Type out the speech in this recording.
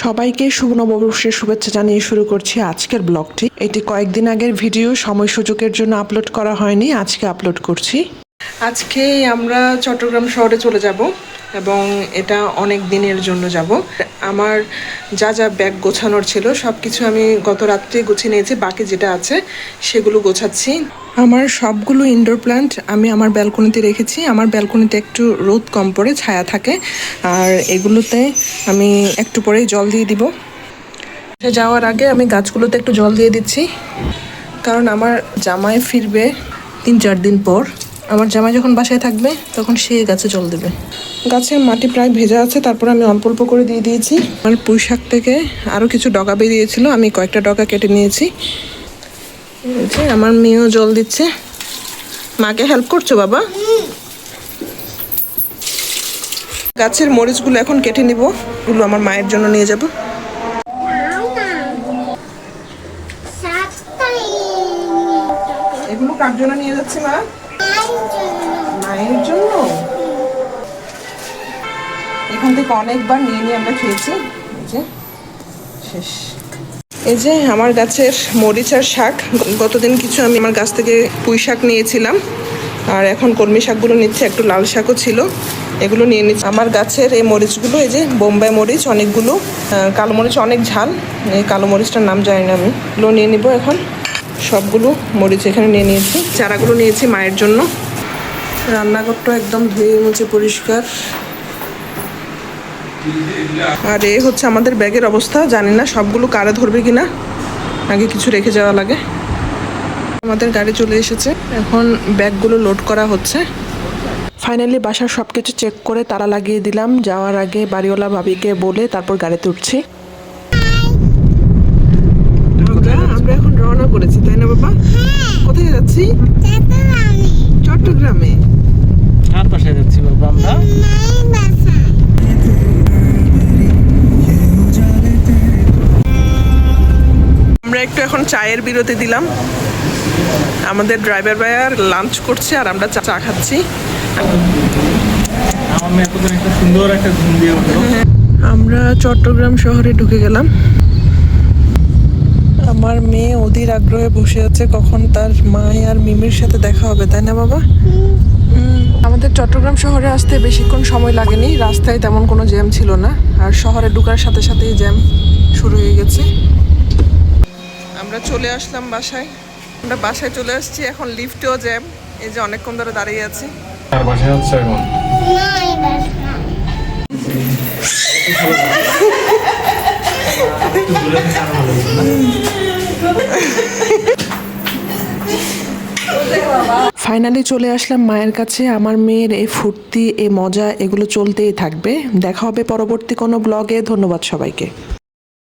সবাইকে শুভ নববর্ষের শুভেচ্ছা জানিয়ে শুরু করছি আজকের ব্লগটি। এটি কয়েকদিন আগের ভিডিও, সময় সুযোগের জন্য আপলোড করা হয়নি, আজকে আপলোড করছি। আজকে আমরা চট্টগ্রাম শহরে চলে যাব এবং এটা অনেক দিনের জন্য যাব। আমার যা যা ব্যাগ গোছানোর ছিল সব কিছু আমি গত রাত্রে গুছিয়ে নিয়েছি, বাকি যেটা আছে সেগুলো গোছাচ্ছি। আমার সবগুলো ইনডোর প্ল্যান্ট আমি আমার ব্যালকনিতে রেখেছি। আমার ব্যালকনিতে একটু রোদ কম পড়ে, ছায়া থাকে, আর এগুলোতে আমি একটু পরেই জল দিয়ে দিব। যাওয়ার আগে আমি গাছগুলোতে একটু জল দিয়ে দিচ্ছি, কারণ আমার জামাই ফিরবে 3-4 দিন পর। আমার জামাই যখন বাসায় থাকবে তখন সে গাছে জল দেবে। গাছের মাটি প্রায় ভেজা আছে, তারপর আমি অল্প অল্প করে দিয়ে দিয়েছি। আমার পুঁই শাক থেকে আরও কিছু ডগা বেরিয়েছিল, আমি কয়েকটা ডগা কেটে নিয়েছি। আমার মেয়েও জল দিচ্ছে। মাকে হেল্প করছো বাবা? গাছের মরিচগুলো এখন কেটে নিব, এগুলো আমার মায়ের জন্য নিয়ে যাব। এগুলো কার জন্য নিয়ে যাচ্ছি মা? মায়ের জন্য। এখান থেকে অনেকবার নিয়ে নিয়ে আমরা খেয়েছি। শেষ। এই যে আমার গাছের মরিচ আর শাক। গতদিন কিছু আমি আমার গাছ থেকে পুঁই শাক নিয়েছিলাম, আর এখন কলমি শাকগুলো নিচ্ছে, একটু লাল শাকও ছিল, এগুলো নিয়ে নিচ্ছি। আমার গাছের এই মরিচগুলো, এই যে বোম্বাই মরিচ অনেকগুলো, কালো মরিচ অনেক ঝাল, এই কালো মরিচটার নাম জানি না আমি। এগুলো নিয়ে নিব এখন। সবগুলো মরিচ এখানে নিয়ে নিয়েছি। চারাগুলো নিয়েছি মায়ের জন্য। রান্নাঘরটা একদম ধুয়ে মুছে পরিষ্কার। আর এ হচ্ছে আমাদের ব্যাগের অবস্থা। জানি না সবগুলো কারে ধরবে কিনা, আগে কিছু রেখে যাওয়া লাগে। আমাদের গাড়ি চলে এসেছে, এখন ব্যাগগুলো লোড করা হচ্ছে। ফাইনালি বাসার সব কিছু চেক করে তালা লাগিয়ে দিলাম। যাওয়ার আগে বাড়িওয়ালা ভাবিকে বলে তারপর গাড়িতে উঠছি। আমরা এখন রওনা করেছি, তাই না বাবা? কোথায় যাচ্ছি? চট্টগ্রামে। কার বাসায় যাচ্ছি বাবা আমরা? আমরা একটু এখন চায়ের বিরতি দিলাম। আমাদের ড্রাইভার ভাইয়ার লাঞ্চ করছে আর আমরা চা খাচ্ছি। আমার মেয়ে এতদিন একটা সুন্দর একটা ঘুম দিয়ে উঠলো। আমরা চট্টগ্রাম শহরে ঢুকে গেলাম। আমার মেয়ে অধীর আগ্রহে বসে আছে কখন তার মা আর মিমির সাথে দেখা হবে, তাই না বাবা? আমাদের চট্টগ্রাম শহরে আসতে বেশিক্ষণ সময় লাগেনি, রাস্তায় তেমন কোনো জ্যাম ছিল না, আর শহরে ঢোকার সাথে সাথেই জ্যাম শুরু হয়ে গেছে। আমরা চলে আসলাম বাসায়। আমরা বাসায় চলে আসছি, এখন লিফটেও জ্যাম। এই যে অনেকক্ষণ ধরে দাঁড়িয়ে আছি। কার বাসায় হচ্ছে এখন? ফাইনালি চলে আসলাম মায়ের কাছে। আমার মেয়ের এই ফুর্তি, এই মজা, এগুলো চলতেই থাকবে। দেখা হবে পরবর্তী কোনো ব্লগে। ধন্যবাদ সবাইকে।